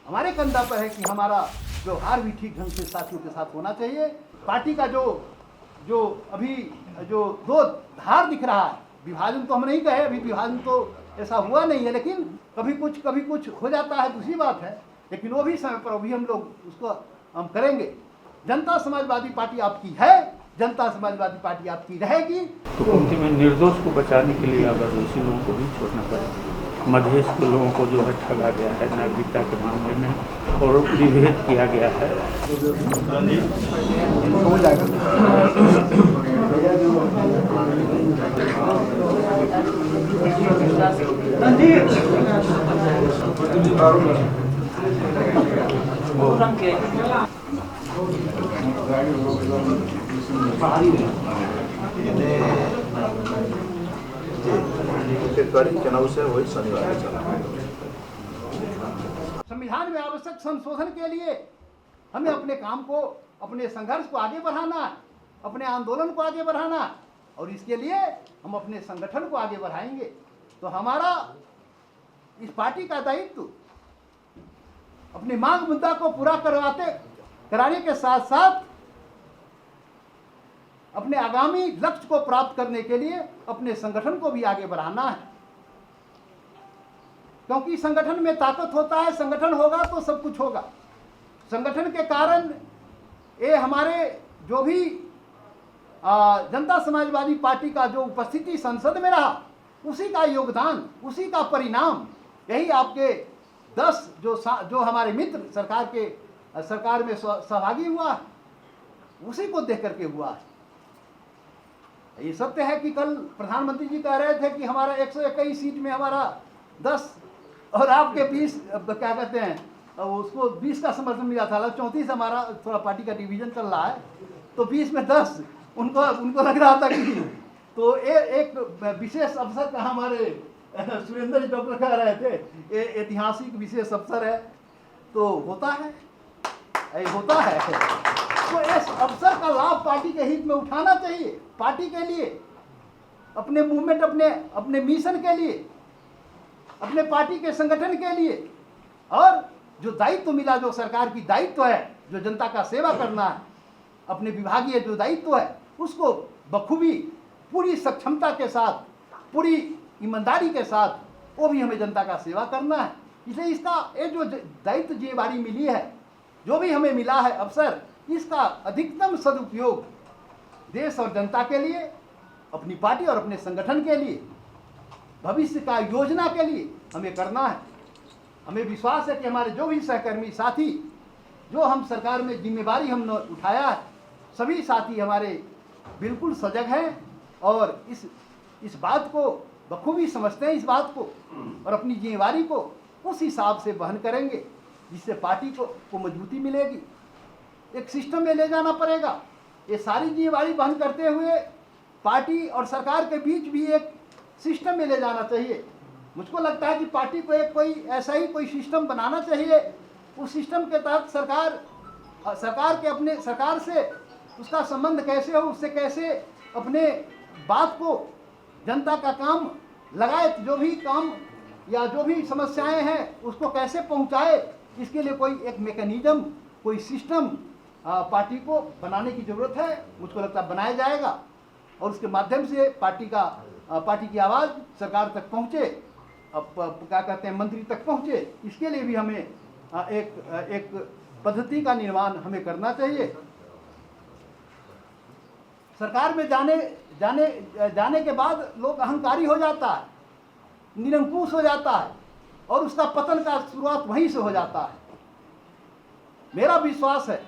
हमारे कंधा पर है कि हमारा व्यवहार भी ठीक ढंग से साथियों के साथ होना चाहिए। पार्टी का जो अभी जो दो धार दिख रहा है, विभाजन तो हम नहीं कहे, अभी विभाजन तो ऐसा हुआ नहीं है, लेकिन कभी कुछ हो जाता है, दूसरी बात है, लेकिन वो भी समय पर अभी हम लोग उसको हम करेंगे। जनता समाजवादी पार्टी आपकी है, जनता समाजवादी पार्टी आपकी रहेगी। तो अंतिम में निर्दोष को बचाने के लिए अगर दोषी लोगों को भी छोड़ना पड़ेगा। मधेश के लोगों को जो है ठगा गया है नागरिकता के मामले में और विभेद किया गया है। हो जाएगा। चुनाव से वही शनिवार संविधान में आवश्यक संशोधन के लिए हमें अपने काम को, अपने संघर्ष को आगे बढ़ाना है, अपने आंदोलन को आगे बढ़ाना है, और इसके लिए हम अपने संगठन को आगे बढ़ाएंगे। तो हमारा इस पार्टी का दायित्व अपनी मांग मुद्दा को पूरा कराने के साथ साथ अपने आगामी लक्ष्य को प्राप्त करने के लिए अपने संगठन को भी आगे बढ़ाना है, क्योंकि संगठन में ताकत होता है, संगठन होगा तो सब कुछ होगा। संगठन के कारण ये हमारे जो भी जनता समाजवादी पार्टी का जो उपस्थिति संसद में रहा, उसी का योगदान, उसी का परिणाम, यही आपके 10 जो हमारे मित्र सरकार में सहभागी हुआ, उसी को देख करके हुआ है। ये सत्य है कि कल प्रधानमंत्री जी कह रहे थे कि हमारा 121 सीट में हमारा 10 और आपके 20 क्या कहते हैं, उसको 20 का समर्थन मिला था, 34 हमारा थोड़ा पार्टी का डिवीजन चल रहा है, तो 20 में 10 उनको लग रहा था कि तो एक विशेष अवसर का हमारे सुरेंद्र जी डॉक्टर कह रहे थे, ये ऐतिहासिक विशेष अवसर है, तो होता है। तो इस अवसर का लाभ पार्टी के हित में उठाना चाहिए, पार्टी के लिए, अपने मूवमेंट, अपने मिशन के लिए, अपने पार्टी के संगठन के लिए, और जो दायित्व मिला, जो सरकार की दायित्व है, जो जनता का सेवा करना है, अपने विभागीय जो दायित्व है, उसको बखूबी पूरी सक्षमता के साथ, पूरी ईमानदारी के साथ, वो भी हमें जनता का सेवा करना है। इसलिए इसका ये जो दायित्व जिम्मेदारी मिली है, जो भी हमें मिला है अवसर, इसका अधिकतम सदुपयोग देश और जनता के लिए, अपनी पार्टी और अपने संगठन के लिए, भविष्य का योजना के लिए हमें करना है। हमें विश्वास है कि हमारे जो भी सहकर्मी साथी, जो हम सरकार में जिम्मेवारी हमने उठाया है, सभी साथी हमारे बिल्कुल सजग हैं और इस बात को बखूबी समझते हैं, इस बात को, और अपनी जिम्मेवारी को उस हिसाब से वहन करेंगे, जिससे पार्टी को मजबूती मिलेगी। एक सिस्टम में ले जाना पड़ेगा। ये सारी जिम्मेवारी वहन करते हुए पार्टी और सरकार के बीच भी एक सिस्टम में ले जाना चाहिए। मुझको लगता है कि पार्टी को एक कोई ऐसा ही कोई सिस्टम बनाना चाहिए। उस सिस्टम के तहत सरकार से उसका संबंध कैसे हो, उससे कैसे अपने बात को, जनता का काम लगाए, जो भी काम या जो भी समस्याएं हैं उसको कैसे पहुंचाए, इसके लिए कोई एक मैकेनिज्म, कोई सिस्टम पार्टी को बनाने की ज़रूरत है। मुझको लगता है बनाया जाएगा, और उसके माध्यम से पार्टी की आवाज़ सरकार तक पहुँचे, क्या कहते हैं, मंत्री तक पहुँचे। इसके लिए भी हमें एक पद्धति का निर्माण हमें करना चाहिए। सरकार में जाने के बाद लोग अहंकारी हो जाता है, निरंकुश हो जाता है, और उसका पतन का शुरुआत वहीं से हो जाता है। मेरा विश्वास है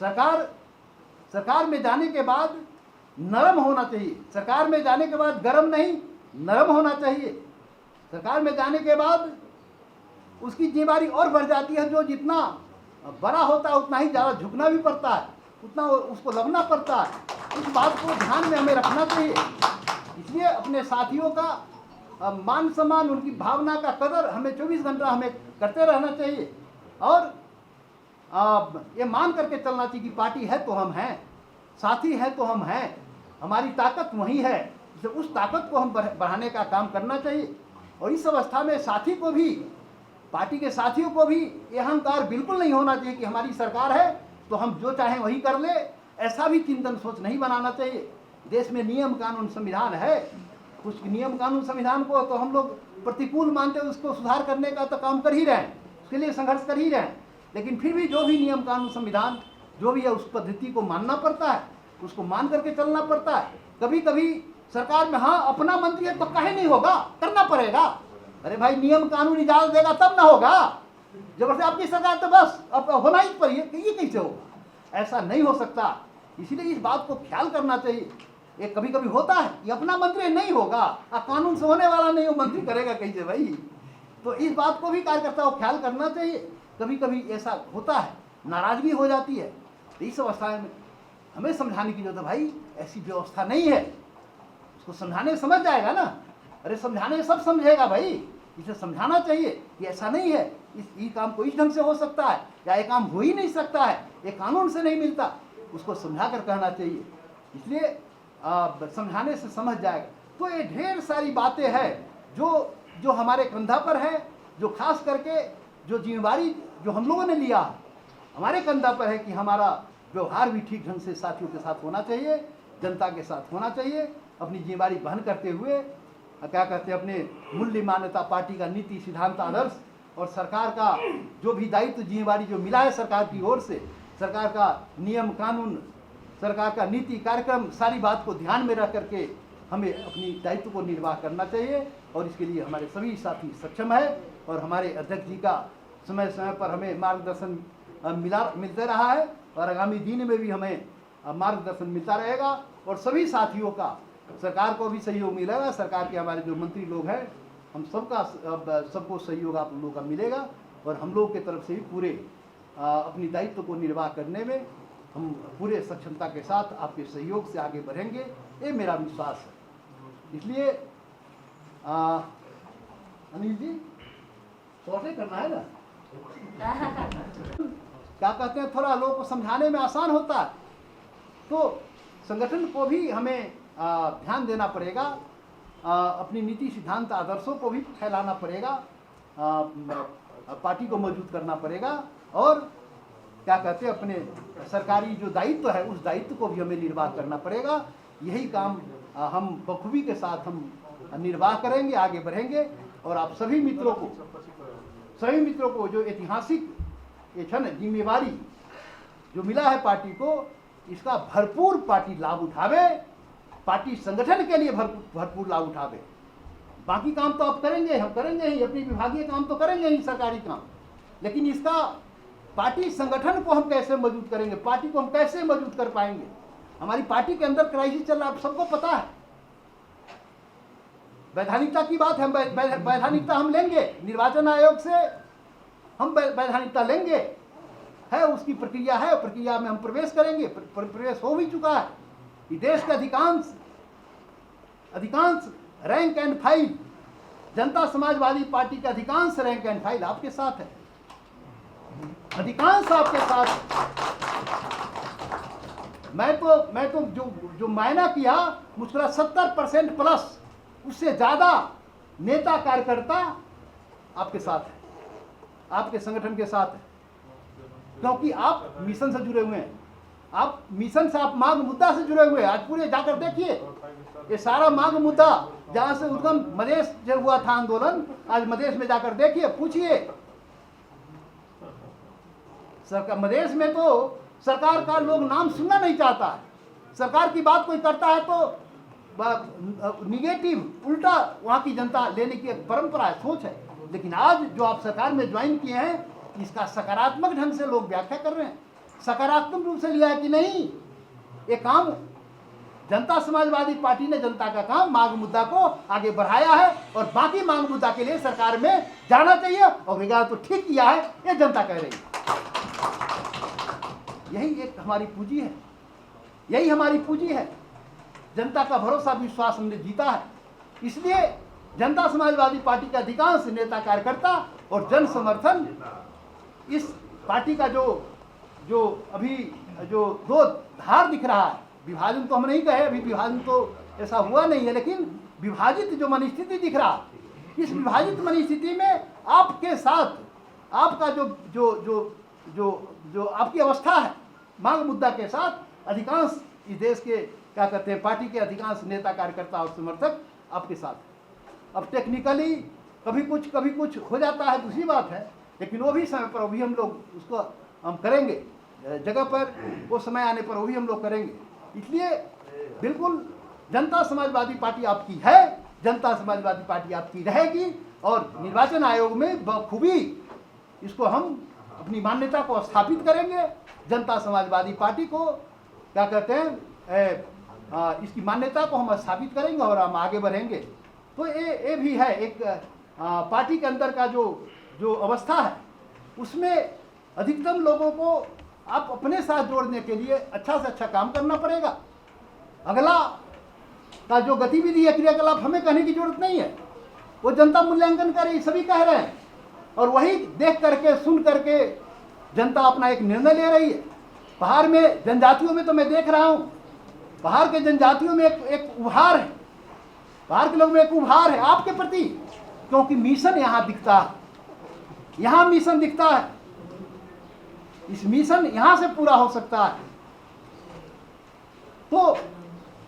सरकार में जाने के बाद नरम होना चाहिए। सरकार में जाने के बाद गरम नहीं, नरम होना चाहिए। सरकार में जाने के बाद उसकी जिम्मेदारी और बढ़ जाती है। जो जितना बड़ा होता है उतना ही ज़्यादा झुकना भी पड़ता है, उतना उसको लगना पड़ता है। इस बात को ध्यान में हमें रखना चाहिए। इसलिए अपने साथियों का मान सम्मान, उनकी भावना का कदर हमें 24 घंटा हमें करते रहना चाहिए, और ये मान करके चलना चाहिए कि पार्टी है तो हम हैं, साथी है तो हम हैं, हमारी ताकत वही है। तो उस ताकत को हम बढ़ाने का काम करना चाहिए। और इस अवस्था में साथी को भी पार्टी के साथियों को भी ये अहंकार बिल्कुल नहीं होना चाहिए कि हमारी सरकार है तो हम जो चाहें वही कर ले। ऐसा भी चिंतन सोच नहीं बनाना चाहिए। देश में नियम कानून संविधान है, कुछ नियम कानून संविधान को तो हम लोग प्रतिकूल मानते हैं, उसको सुधार करने का तो काम कर ही रहे हैं, उसके लिए संघर्ष कर ही रहे हैं। लेकिन फिर भी जो भी नियम कानून संविधान जो भी है उस पद्धति को मानना पड़ता है, उसको मान करके चलना पड़ता है। कभी कभी सरकार में हाँ अपना मंत्री है तो काहे नहीं होगा, करना पड़ेगा। अरे भाई नियम कानून इजाजत देगा तब ना होगा, जबरदस्ती आपकी सरकार तो बस अब होना ही चाहिए, ये कैसे होगा? ऐसा नहीं हो सकता। इसलिए इस बात को ख्याल करना चाहिए। ये कभी कभी होता है कि अपना मंत्री नहीं होगा, कानून से होने वाला नहीं हो, मंत्री करेगा कैसे भाई? तो इस बात को भी कार्यकर्ताओं को ख्याल करना चाहिए। कभी कभी ऐसा होता है, नाराजगी हो जाती है, तो इस अवस्था में हमें समझाने की जरूरत है, भाई ऐसी व्यवस्था नहीं है। उसको समझाने समझ जाएगा ना, अरे समझाने सब समझेगा भाई, इसे समझाना चाहिए कि ऐसा नहीं है, इस काम को इस ढंग से हो सकता है या ये काम हो ही नहीं सकता है, ये कानून से नहीं मिलता, उसको समझा कर कहना चाहिए। इसलिए समझाने से समझ जाएगा। तो ये ढेर सारी बातें हैं जो हमारे कंधा पर है, जो खास करके जो जिम्मेवारी जो हम लोगों ने लिया हमारे कंधा पर है कि हमारा व्यवहार भी ठीक ढंग से साथियों के साथ होना चाहिए, जनता के साथ होना चाहिए, अपनी जिम्मेवारी वहन करते हुए क्या कहते हैं अपने मूल्य मान्यता, पार्टी का नीति सिद्धांत आदर्श और सरकार का जो भी दायित्व जिम्मेवारी जो मिला है सरकार की ओर से, सरकार का नियम कानून, सरकार का नीति कार्यक्रम, सारी बात को ध्यान में रख करके हमें अपनी दायित्व को निर्वाह करना चाहिए। और इसके लिए हमारे सभी साथी सक्षम है और हमारे अध्यक्ष जी का समय समय पर हमें मार्गदर्शन मिलते रहा है और आगामी दिन में भी हमें मार्गदर्शन मिलता रहेगा। और सभी साथियों का सरकार को भी सहयोग मिलेगा, सरकार के हमारे जो मंत्री लोग हैं हम सबको सहयोग आप लोगों का मिलेगा और हम लोग के तरफ से भी पूरे अपनी दायित्व को निर्वाह करने में हम पूरे सक्षमता के साथ आपके सहयोग से आगे बढ़ेंगे, ये मेरा विश्वास है। इसलिए अनिल जी शॉर्टे करना है ना क्या कहते हैं, थोड़ा लोगों को समझाने में आसान होता है, तो संगठन को भी हमें ध्यान देना पड़ेगा, अपनी नीति सिद्धांत आदर्शों को भी फैलाना पड़ेगा, पार्टी को मजबूत करना पड़ेगा और क्या कहते हैं अपने सरकारी जो दायित्व है उस दायित्व को भी हमें निर्वाह करना पड़ेगा। यही काम हम बखूबी के साथ हम निर्वाह करेंगे, आगे बढ़ेंगे। और आप सभी मित्रों को जो ऐतिहासिक ये क्षण जिम्मेवारी जो मिला है पार्टी को, इसका भरपूर पार्टी लाभ उठावे, पार्टी संगठन के लिए भरपूर लाभ उठावे। बाकी काम तो आप करेंगे, हम करेंगे ही, अपनी विभागीय काम तो करेंगे ही, सरकारी काम, लेकिन इसका पार्टी संगठन को हम कैसे मजबूत करेंगे, पार्टी को हम कैसे मजबूत कर पाएंगे। हमारी पार्टी के अंदर क्राइसिस चल रहा है, सबको पता है। वैधानिकता की बात है, वैधानिकता हम लेंगे, निर्वाचन आयोग से हम वैधानिकता लेंगे, है उसकी प्रक्रिया है, प्रक्रिया में हम प्रवेश करेंगे, प्रवेश हो भी चुका है। इस देश के अधिकांश rank and file, Janata Samajwadi party के अधिकांश रैंक एंड फाइल आपके साथ है, अधिकांश आपके साथ। मैं तो जो मायना किया मुझको 70% प्लस, उससे ज्यादा नेता कार्यकर्ता आपके साथ है, आपके संगठन के साथ है, क्योंकि आप मिशन से जुड़े हुए हैं, आप मिशन से, आप मांग मुद्दा से जुड़े हुए हैं। आज पूरे जाकर देखिए, ये सारा मांग मुद्दा जहां से उद्गम मधेश जब हुआ था आंदोलन, आज मधेश में जाकर देखिए, पूछिए सरकार, मधेश में तो सरकार का लोग नाम सुनना नहीं चाहता है। सरकार की बात कोई करता है तो निगेटिव, उल्टा वहां की जनता लेने की एक परंपरा है, सोच है। लेकिन आज जो आप सरकार में ज्वाइन किए हैं, इसका सकारात्मक ढंग से लोग व्याख्या कर रहे हैं, सकारात्मक रूप से लिया है कि नहीं, ये काम जनता समाजवादी पार्टी ने जनता का काम मांग मुद्दा को आगे बढ़ाया है और बाकी मांग मुद्दा के लिए सरकार में जाना चाहिए और विकास तो ठीक किया है, ये जनता कह रही है। यही एक हमारी पूंजी है, यही हमारी पूंजी है। जनता का भरोसा विश्वास हमने जीता है, इसलिए जनता समाजवादी पार्टी के अधिकांश नेता कार्यकर्ता और जन समर्थन इस पार्टी का जो अभी जो दो धार दिख रहा है, विभाजन तो हम नहीं कहे, अभी विभाजन तो ऐसा हुआ नहीं है, लेकिन विभाजित जो मनस्थिति दिख रहा है, इस विभाजित मनस्थिति में आपके साथ आपका जो जो जो जो जो आपकी अवस्था है मांग मुद्दा के साथ अधिकांश इस देश के क्या कहते हैं पार्टी के अधिकांश नेता कार्यकर्ता और समर्थक आपके साथ हैं। अब टेक्निकली कभी कुछ हो जाता है, दूसरी बात है, लेकिन वो भी समय पर वो भी हम लोग उसको हम करेंगे, जगह पर वो समय आने पर वो भी हम लोग करेंगे। इसलिए बिल्कुल जनता समाजवादी पार्टी आपकी है, जनता समाजवादी पार्टी आपकी रहेगी और निर्वाचन आयोग में बखूबी इसको हम अपनी मान्यता को स्थापित करेंगे। जनता समाजवादी पार्टी को क्या कहते हैं इसकी मान्यता को हम स्थापित करेंगे और हम आगे बढ़ेंगे। तो ये भी है एक पार्टी के अंदर का जो अवस्था है, उसमें अधिकतम लोगों को आप अपने साथ जोड़ने के लिए अच्छा से अच्छा काम करना पड़ेगा। अगला का जो गतिविधि है, क्रियाकलाप, हमें कहने की जरूरत नहीं है, वो जनता मूल्यांकन कर रही, सभी कह रहे हैं और वही देख करके सुन करके जनता अपना एक निर्णय ले रही है। पहाड़ में जनजातियों में तो मैं देख रहा हूँ, पहाड़ के जनजातियों में एक उभार है, पहाड़ के लोगों में एक उभार है आपके प्रति, क्योंकि मिशन यहाँ दिखता है, यहाँ मिशन दिखता है, इस मिशन यहाँ से पूरा हो सकता है। तो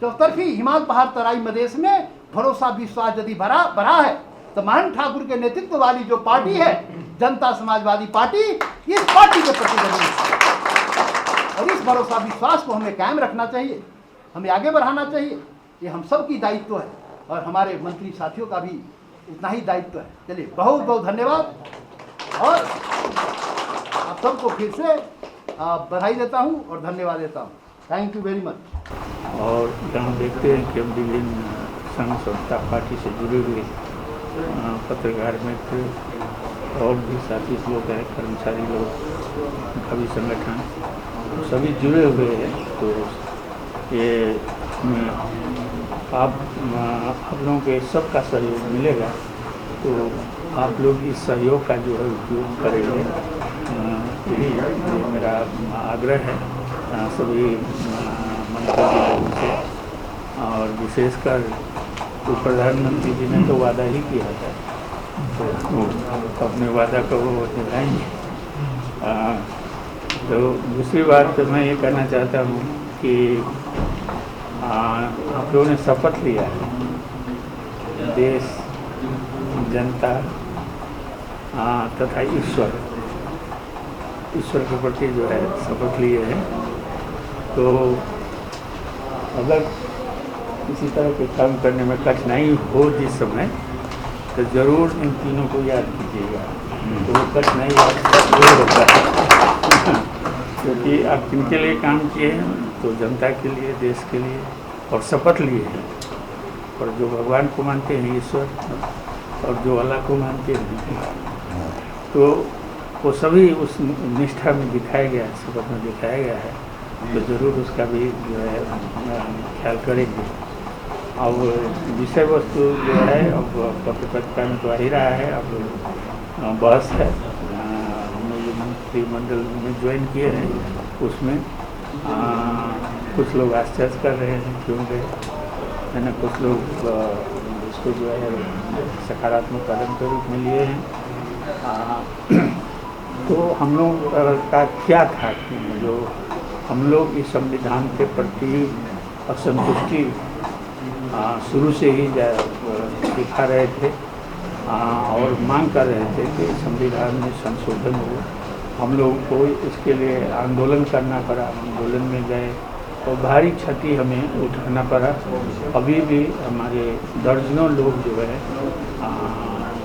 चौतरफी हिमालय पहाड़ तराई मधेश में भरोसा विश्वास यदि बढ़ा है तो महंत ठाकुर के नेतृत्व वाली जो पार्टी है जनता समाजवादी पार्टी, इस पार्टी के प्रति और इस भरोसा विश्वास को हमें कायम रखना चाहिए, हमें आगे बढ़ाना चाहिए। ये हम सब की दायित्व है और हमारे मंत्री साथियों का भी उतना ही दायित्व है। चलिए, बहुत बहुत धन्यवाद और आप सबको फिर से बधाई देता हूँ और धन्यवाद देता हूँ। Thank you very much. और यहाँ देखते हैं कि हम विभिन्न संघ संस्था पार्टी से जुड़े हुए पत्रकार मित्र और भी साथी लोग हैं, कर्मचारी लोग, कवि संगठन, सभी जुड़े हुए हैं। तो ये आप लोगों के सबका सहयोग मिलेगा, तो आप लोग इस सहयोग का जो है उपयोग करेंगे, यही मेरा आग्रह है सभी मंत्री लोगों से। और विशेषकर तो प्रधानमंत्री जी ने तो वादा ही किया था, तो अपने वादा को वो निभाएंगे। तो दूसरी बात तो मैं ये कहना चाहता हूँ कि आप लोगों ने शपथ लिया है, देश, जनता तथा ईश्वर के प्रति जो है शपथ लिए हैं। तो अगर किसी तरह के काम करने में कठिनाई हो जिस समय, तो ज़रूर इन तीनों को याद कीजिएगा, तो वो कठिनाई ज़रूर होता है। क्योंकि आप किनके लिए काम किए हैं, तो जनता के लिए, देश के लिए, और शपथ लिए हैं। और जो भगवान को मानते हैं ईश्वर, और जो अल्लाह को मानते हैं, तो वो सभी उस निष्ठा में दिखाया गया है, शपथ में दिखाया गया है। तो ज़रूर उसका भी जो है ख्याल करेंगे। अब विषय वस्तु जो है अब पत्रकारिता में तो आ ही रहा है, अब बहस है। हम लोग जो मंत्रिमंडल में ज्वाइन किए हैं उसमें कुछ लोग आश्चर्य कर रहे हैं क्यों गए, है ना, कुछ लोग इसको जो है सकारात्मक कदम के रूप में लिए हैं। तो हम लोग का क्या था, जो हम लोग इस संविधान के प्रति असंतुष्टि शुरू से ही दिखा रहे थे और मांग कर रहे थे कि संविधान में संशोधन हो। हम लोगों को इसके लिए आंदोलन करना पड़ा, आंदोलन में गए और भारी क्षति हमें उठाना पड़ा। अभी भी हमारे दर्जनों लोग जो है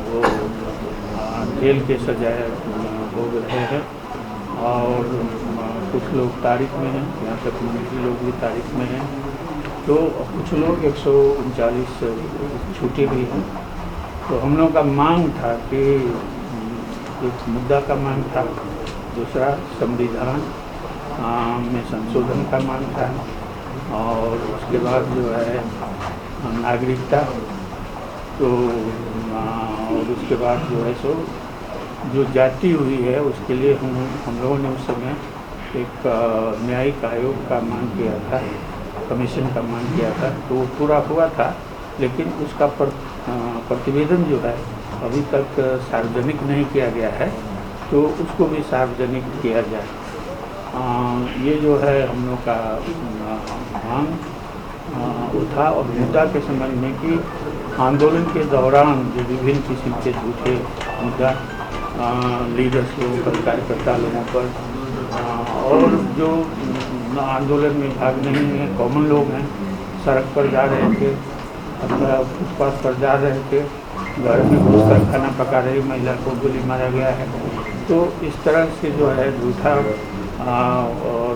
वो जेल के सजाए भोग रहे हैं और कुछ लोग तारीख में हैं, यहाँ तक मंत्री लोग भी तारीख में हैं। तो कुछ लोग 139 छूटे भी हैं। तो हम लोग का मांग था कि एक मुद्दा का मांग था, दूसरा संविधान में संशोधन का मांग था और उसके बाद जो है नागरिकता, तो और उसके बाद जो है सो जो जाति हुई है उसके लिए हम लोगों ने उस समय एक न्यायिक आयोग का मांग किया था, कमीशन का मांग किया था। तो वो पूरा हुआ था, लेकिन उसका प्रतिवेदन जो है अभी तक सार्वजनिक नहीं किया गया है। तो उसको भी सार्वजनिक किया जाए। ये जो है हम लोग का मांग उठा और मुद्दा के संबंध में कि आंदोलन के दौरान जो विभिन्न किस्म के झूठे मुद्दा लीडर्स लोगों पर, कार्यकर्ता लोगों पर और जो आंदोलन में भाग नहीं है, कॉमन लोग हैं, सड़क पर जा रहे थे अथवा फुटपाथ पर जा रहे थे, घर में घुसकर खाना पका रही महिला को गोली मारा गया है। तो इस तरह से जो है झूठा और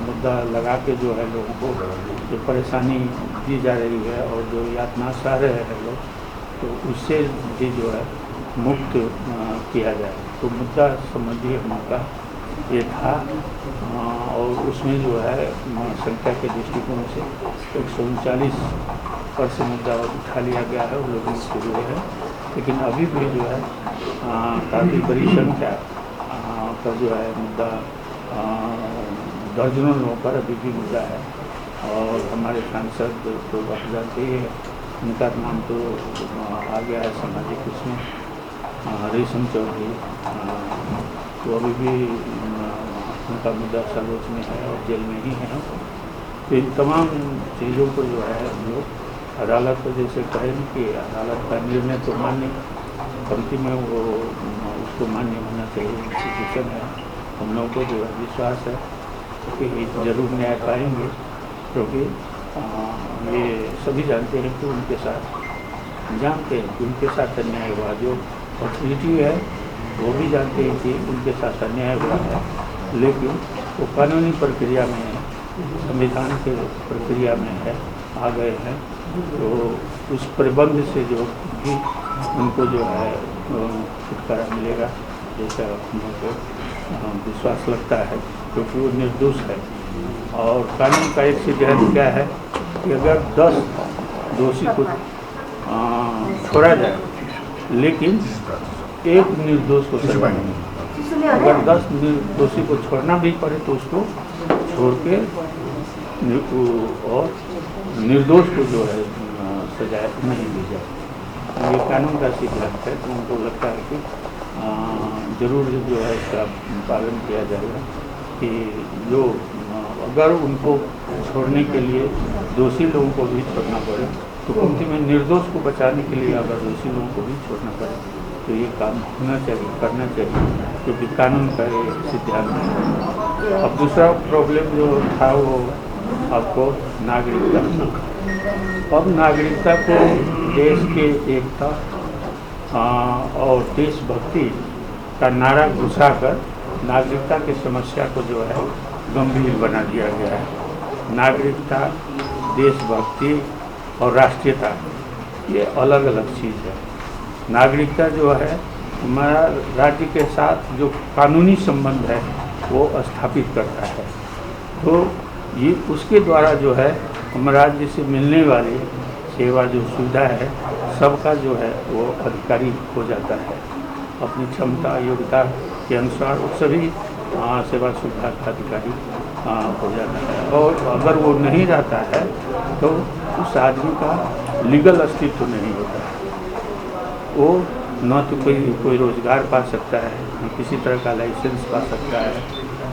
मुद्दा लगा के जो है लोगों को जो परेशानी दी जा रही है और जो यातना सह रहे हैं लोग, तो उससे भी जो है मुक्त किया जाए। तो मुद्दा संबंधी हम लोग का ये था और उसमें जो है संख्या के दृष्टिकोण से 139% मुद्दा उठा लिया गया है, वो लोग शुरू है। लेकिन अभी भी जो है काफ़ी बड़ी संख्या का जो है मुद्दा दर्जनों लोगों पर अभी भी मुद्दा है। और हमारे सांसद तो आप जानते ही हैं, उनका नाम तो आ गया है सामाजिक उसमें, रेशम चौधरी, तो अभी भी उनका मुद्दा सर्वोच्च में है और जेल में ही है। तो इन तमाम चीज़ों को जो है हम लोग अदालत को जैसे कहें कि अदालत का निर्णय तो मान्य, कमती में वो उसको मान्य होना चाहिए, इंस्टीट्यूशन है। हम लोगों को जो है विश्वास है कि जरूर न्याय पाएंगे, क्योंकि ये सभी जानते हैं कि उनके साथ अन्याय हुआ। जो पॉसिबिलिटी है वो भी जानते हैं कि उनके साथ अन्याय हुआ है, लेकिन वो कानूनी प्रक्रिया में है, संविधान के प्रक्रिया में है, आ गए हैं। तो उस प्रबंध से जो भी उनको जो है छुटकारा मिलेगा, जैसा उनको विश्वास लगता है, क्योंकि वो निर्दोष है। और कानून का एक सिद्धांत क्या है कि अगर 10 दोषी को छोड़ा जाए लेकिन एक निर्दोष को सजा नहीं, अगर 10 दोषी को छोड़ना भी पड़े तो उसको छोड़ के और निर्दोष को जो है सजा नहीं दी जाए। ये कानून का सिद्धांत है। तो उनको लगता है कि जरूर जो है इसका पालन किया जाएगा कि जो अगर उनको छोड़ने के लिए दोषी लोगों को भी छोड़ना पड़े, तो कमती में निर्दोष को बचाने के लिए अगर दोषी लोगों को भी छोड़ना पड़े तो ये काम होना चाहिए, करना चाहिए, क्योंकि कानून का ये सिद्धांत है। अब दूसरा प्रॉब्लम जो था वो आपको नागरिकता। अब नागरिकता को देश के एकता और देशभक्ति का नारा घुसाकर नागरिकता की समस्या को जो है गंभीर बना दिया गया है। नागरिकता, देशभक्ति और राष्ट्रीयता ये अलग अलग चीज़ है। नागरिकता जो है हमारा राज्य के साथ जो कानूनी संबंध है वो स्थापित करता है। तो ये उसके द्वारा जो है हम राज्य से मिलने वाली सेवा जो सुविधा है सबका जो है वो अधिकारी हो जाता है। अपनी क्षमता योग्यता के अनुसार वो सभी सेवा सुविधा का अधिकारी हो जाता है। और अगर वो नहीं रहता है तो उस आदमी का लीगल अस्तित्व नहीं होता है। वो न तो कोई रोज़गार पा सकता है, न किसी तरह का लाइसेंस पा सकता है,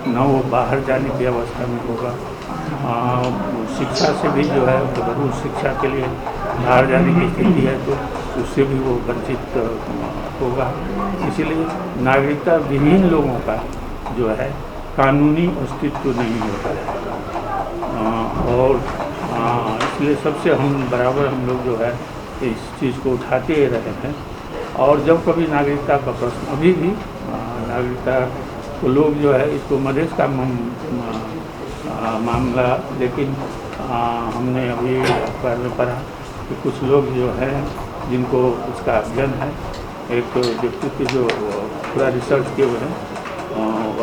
न वो बाहर जाने की अवस्था में होगा। शिक्षा से भी जो है अगर उस शिक्षा के लिए बाहर जाने की स्थिति है तो उससे भी वो वंचित होगा। इसीलिए नागरिकता विहीन लोगों का जो है कानूनी अस्तित्व नहीं होता है। और इसलिए सबसे हम बराबर हम लोग जो है इस चीज़ को उठाते ही रहे हैं। और जब कभी नागरिकता का प्रश्न, अभी भी नागरिकता को लोग जो है इसको मधेश का मामला, लेकिन हमने अभी अखबार में पढ़ा कि कुछ लोग जो हैं जिनको उसका अध्ययन है, एक व्यक्ति की जो पूरा रिसर्च किए हुए हैं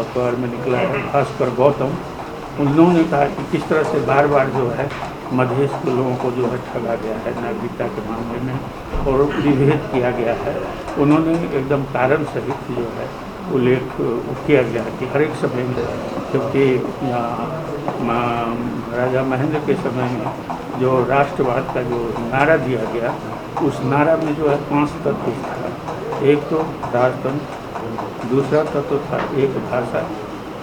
अखबार में निकला है, भास्कर गौतम, उन्होंने कहा कि किस तरह से बार बार जो है मधेश के लोगों को जो है ठगा गया है नागरिकता के मामले में और विभेद किया गया है। उन्होंने एकदम कारण सहित जो है उल्लेख किया गया कि हर एक समय में, क्योंकि राजा महेंद्र के समय में जो राष्ट्रवाद का जो नारा दिया गया, उस नारा में जो है 5 तत्व था। एक तो राजतंत्र, दूसरा तत्व था एक भाषा,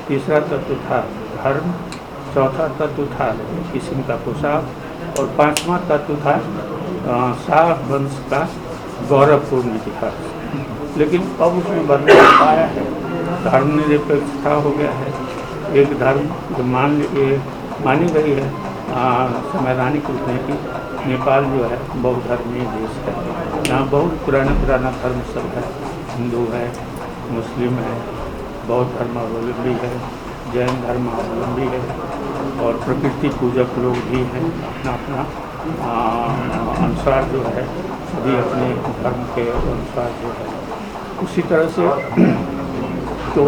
तीसरा तत्व था धर्म, चौथा तत्व था किस्म का पोशाक और पांचवा तत्व था शाह वंश का गौरवपूर्ण इतिहास। लेकिन अब उसमें बदलाव आया है, धर्मनिरपेक्षता हो गया है। एक धर्म जो मानी गई है संवैधानिक रूप में कि नेपाल जो है बहुधर्मीय देश है। यहाँ बहुत पुराना धर्म सब है, हिंदू है, मुस्लिम है, बौद्ध धर्मावलंबी है, जैन धर्मावलंबी है और प्रकृति पूजक लोग भी हैं। अपना अनुसार जो है सभी अपने धर्म के अनुसार जो है उसी तरह से तो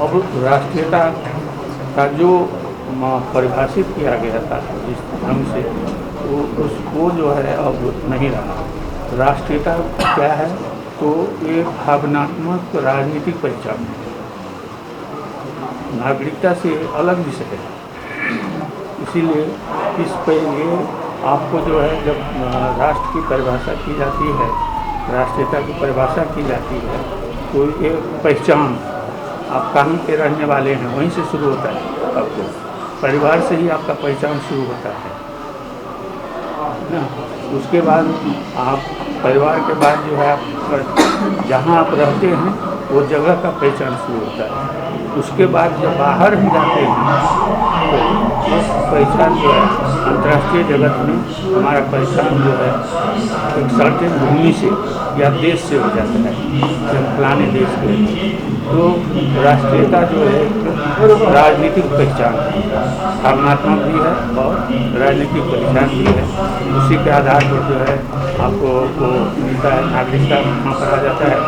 अब राष्ट्रीयता का जो परिभाषित किया गया था जिस ढंग से वो जो है अब नहीं रहा। राष्ट्रीयता क्या है तो एक भावनात्मक राजनीतिक पहचान, नागरिकता से अलग विषय है। इसीलिए इस पे ये आपको जो है जब राष्ट्र की परिभाषा की जाती है, राष्ट्रीयता की परिभाषा की जाती है तो एक पहचान, आप कहाँ के रहने वाले हैं वहीं से शुरू होता है। आपको परिवार से ही आपका पहचान शुरू होता है ना। उसके बाद आप परिवार के बाद जो है आप जहाँ आप रहते हैं वो जगह का पहचान शुरू होता है। उसके बाद जब बाहर हम जाते हैं तो इस पहचान जो है अंतर्राष्ट्रीय जगत में हमारा पहचान जो है एक सर्टेन भूमि से या देश से हो जाता है, जब फलाने देश के। तो राष्ट्रीयता जो है राजनीतिक पहचान भावनात्मक भी है और राजनीतिक पहचान भी है। उसी के आधार पर जो है आपको वो मिलता है, नागरिकता वहाँ पर आ जाता है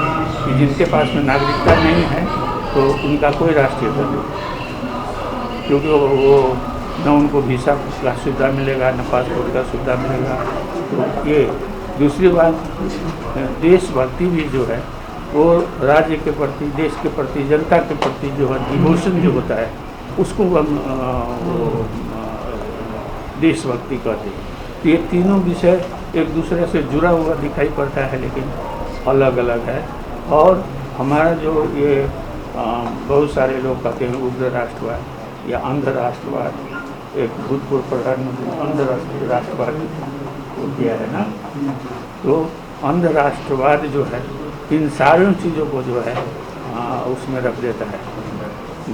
कि जिनके पास में नागरिकता नहीं है तो उनका कोई राष्ट्रीयता नहीं, क्योंकि वो न उनको वीज़ा का सुविधा मिलेगा न पासपोर्ट का सुविधा मिलेगा। तो ये दूसरी बात, देशभक्ति भी जो है वो राज्य के प्रति, देश के प्रति, जनता के प्रति जो है डिवोशन जो होता है उसको हम देशभक्ति कहते हैं। तो ये तीनों विषय एक दूसरे से जुड़ा हुआ दिखाई पड़ता है लेकिन अलग अलग है। और हमारा जो ये बहुत सारे लोग कहते हैं उग्र राष्ट्रवाद या अंध राष्ट्रवाद, एक भूतपूर्व प्रधानमंत्री अंध राष्ट्रवाद किया है ना। तो अंध राष्ट्रवाद जो है इन सारी चीज़ों को जो है उसमें रख देता है,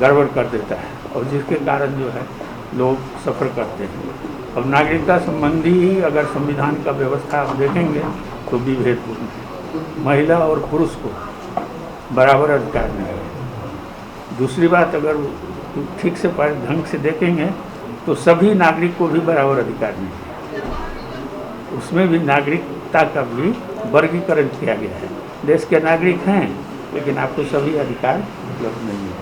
गड़बड़ कर देता है और जिसके कारण जो है लोग सफ़र करते हैं। अब नागरिकता संबंधी ही अगर संविधान का व्यवस्था आप देखेंगे तो विभेदपूर्ण है, महिला और पुरुष को बराबर अधिकार नहीं है। दूसरी बात, अगर ठीक से ढंग से देखेंगे तो सभी नागरिक को भी बराबर अधिकार नहीं है। उसमें भी नागरिकता का भी वर्गीकरण किया गया है। देश के नागरिक हैं लेकिन आपको सभी अधिकार उपलब्ध नहीं है।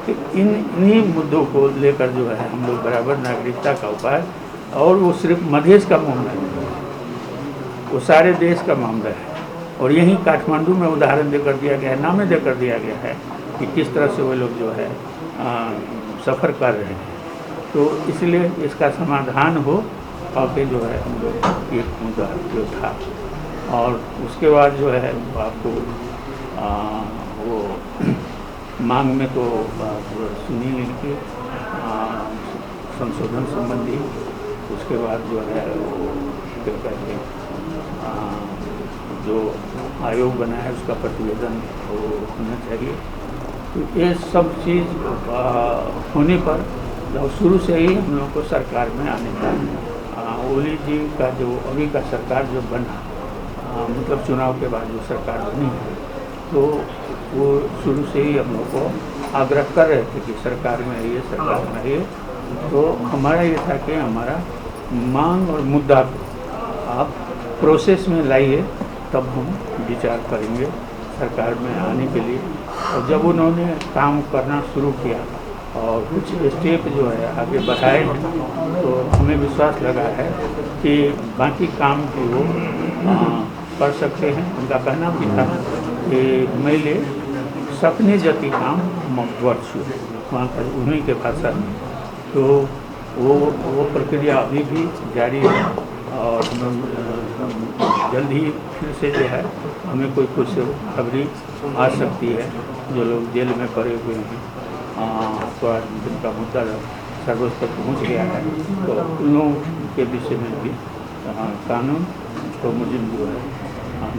तो इन्हीं मुद्दों को लेकर जो है हम लोग बराबर नागरिकता का उपाय, और वो सिर्फ मधेश का मामला है, वो सारे देश का मामला है। और यहीं काठमांडू में उदाहरण देकर दिया गया है, नामे देकर दिया गया है कि किस तरह से वो लोग जो है सफ़र कर रहे हैं। तो इसलिए इसका समाधान हो ताकि जो है हम लोग एक मुद्दा जो था। और उसके बाद जो है आपको वो मांग में तो सुनी इनकी संशोधन संबंधी, उसके बाद जो है वो क्या कहते हैं जो आयोग बना है उसका प्रतिवेदन वो होना चाहिए। तो ये सब चीज़ होने पर शुरू से ही हम लोग को सरकार में आने का, ओली जी का जो अभी का सरकार जो बना, मतलब चुनाव के बाद जो सरकार बनी है, तो वो शुरू से ही हम लोग को आग्रह कर रहे थे कि सरकार में आइए, सरकार में आइए। तो हमारा ये था कि हमारा मांग और मुद्दा को आप प्रोसेस में लाइए, तब हम विचार करेंगे सरकार में आने के लिए। और जब उन्होंने काम करना शुरू किया और कुछ स्टेप जो है आगे बढ़ाए तो हमें विश्वास लगा है कि बाकी काम भी वो कर सकते हैं। उनका कहना भी था कि मैले सपने जति काम गर्छु, वहाँ पर उन्हीं के भाषा में। तो वो प्रक्रिया अभी भी जारी है और जल्द ही फिर से जो है हमें कोई खुशखबरी आ सकती है। जो लोग जेल में पड़े हुए हैं, थोड़ा जिनका मुद्दा सर्वोच्च तक पहुँच गया है, तो उन लोगों के विषय में भी कानून तो मुजिम जो है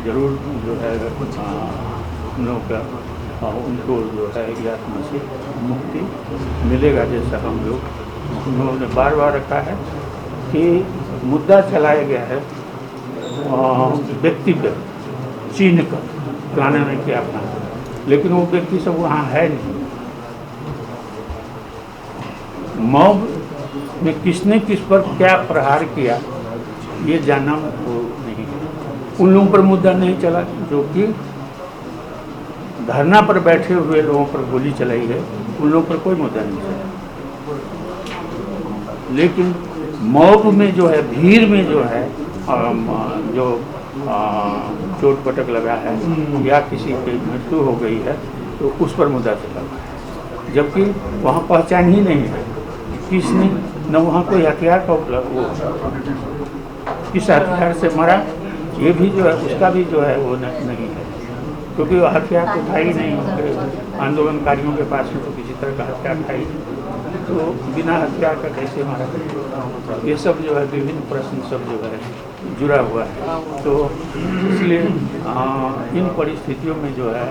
ज़रूर जो है उन लोगों का उनको जो है यातना से मुक्ति मिलेगा। जैसा हम लोग उन्होंने बार बार रखा है कि मुद्दा चलाया गया है व्यक्ति पर, चीन का फलाने ने किया अपना, लेकिन वो व्यक्ति सब वहाँ है नहीं। मॉब में किसने किस पर क्या प्रहार किया ये जानना वो नहीं है। उन लोगों पर मुद्दा नहीं चला जो कि धरना पर बैठे हुए लोगों पर गोली चलाई है, उन लोगों पर कोई मुद्दा नहीं चला। लेकिन मॉब में जो है, भीड़ में जो है जो चोट पटक लगा है या किसी की मृत्यु हो गई है, तो उस पर मुद्दा चला, जबकि वहाँ पहचान ही नहीं है किसने, न वहाँ कोई हथियार का उपलब्ध, वो किस हथियार से मरा ये भी जो है उसका भी जो है वो नहीं है, क्योंकि वो हथियार तो था ही नहीं। आंदोलनकारियों के पास में तो किसी तरह का हथियार था ही, तो बिना हथियार का कैसे मारा? ये सब जो है विभिन्न प्रश्न सब जो है जुड़ा हुआ है। तो इसलिए इन परिस्थितियों में जो है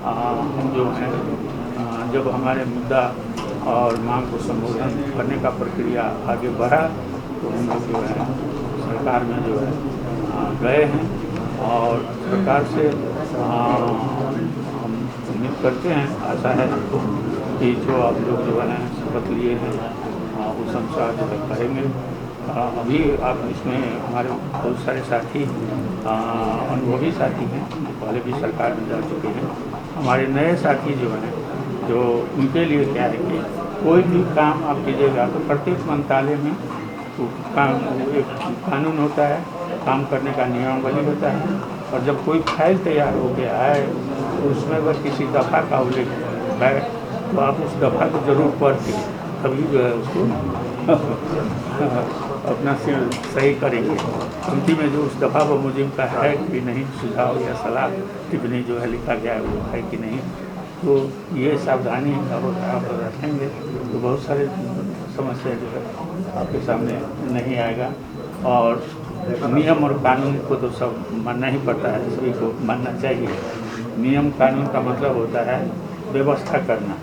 हम जो है जब हमारे मुद्दा और मांग को संबोधन करने का प्रक्रिया आगे बढ़ा, तो हम लोग जो है सरकार में जो है गए हैं और सरकार से हम उम्मीद करते हैं, आशा है कि जो आप लोग जो है शपथ लिए हैं उस अनुसार जो है करेंगे। अभी आप इसमें हमारे बहुत सारे साथी अनुभवी साथी हैं जो पहले भी सरकार में जा चुके हैं। हमारे नए साथी जो हैं, जो उनके लिए क्या है कि कोई भी काम आप कीजिएगा तो प्रत्येक मंत्रालय में एक कानून होता है, काम करने का नियमावली होता है, और जब कोई फाइल तैयार हो गया है तो उसमें अगर किसी दफ़ा का उल्लेख है तो आप उस दफ़ा को जरूर पढ़ के तभी जो है उसको अपना सही करेंगे। अंतिम में जो उस दफ़ा व मुजिम का है कि नहीं, सुझाव या सलाह टिप्पणी जो है लिखा गया है वो है कि नहीं, तो ये सावधानी अगर आप रखेंगे तो बहुत सारे समस्या जो है आपके सामने नहीं आएगा। और नियम और कानून को तो सब मानना ही पड़ता है, सभी को मानना चाहिए। नियम कानून का मतलब होता है व्यवस्था करना,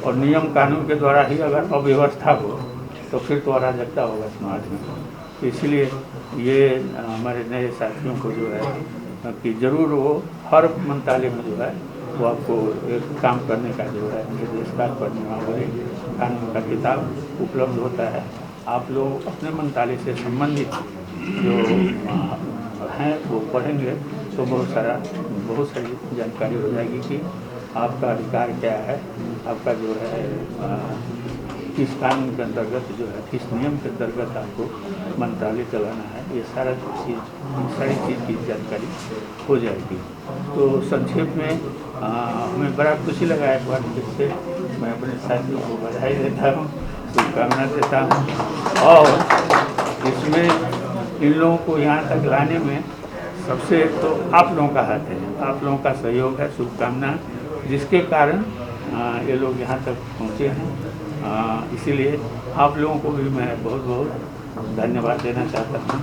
और नियम कानून के द्वारा ही अगर अव्यवस्था हो तो फिर तो अराजकता होगा समाज में। तो इसलिए ये हमारे नए साथियों को जो है कि ज़रूर वो हर मंत्रालय में जो है वो आपको एक काम करने का जो है निर्देशकार पर नियमावली कानून का किताब उपलब्ध होता है। आप लोग अपने मंत्रालय से संबंधित जो हैं वो पढ़ेंगे तो बहुत सारी जानकारी हो जाएगी कि आपका अधिकार क्या है, आपका जो है किस कानून के अंतर्गत जो है, किस नियम के अंतर्गत आपको मंत्रालय चलाना है, ये सारी चीज़ की जानकारी हो जाएगी। तो संक्षेप में हमें बड़ा खुशी लगा एक बार फिर से मैं अपने साथियों को बधाई देता हूँ, शुभकामना देता हूँ। और इसमें इन लोगों को यहाँ तक लाने में सबसे तो आप लोगों का हाथ है, आप लोगों का सहयोग है, शुभकामना, जिसके कारण ये लोग यहाँ तक पहुँचे हैं। इसीलिए आप लोगों को भी मैं बहुत बहुत धन्यवाद देना चाहता हूँ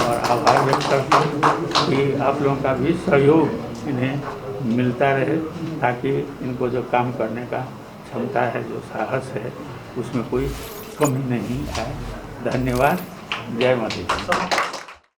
और आभार व्यक्त करता हूँ कि आप लोगों का भी सहयोग इन्हें मिलता रहे, ताकि इनको जो काम करने का क्षमता है, जो साहस है, उसमें कोई कमी नहीं आए। धन्यवाद। जय माता दी।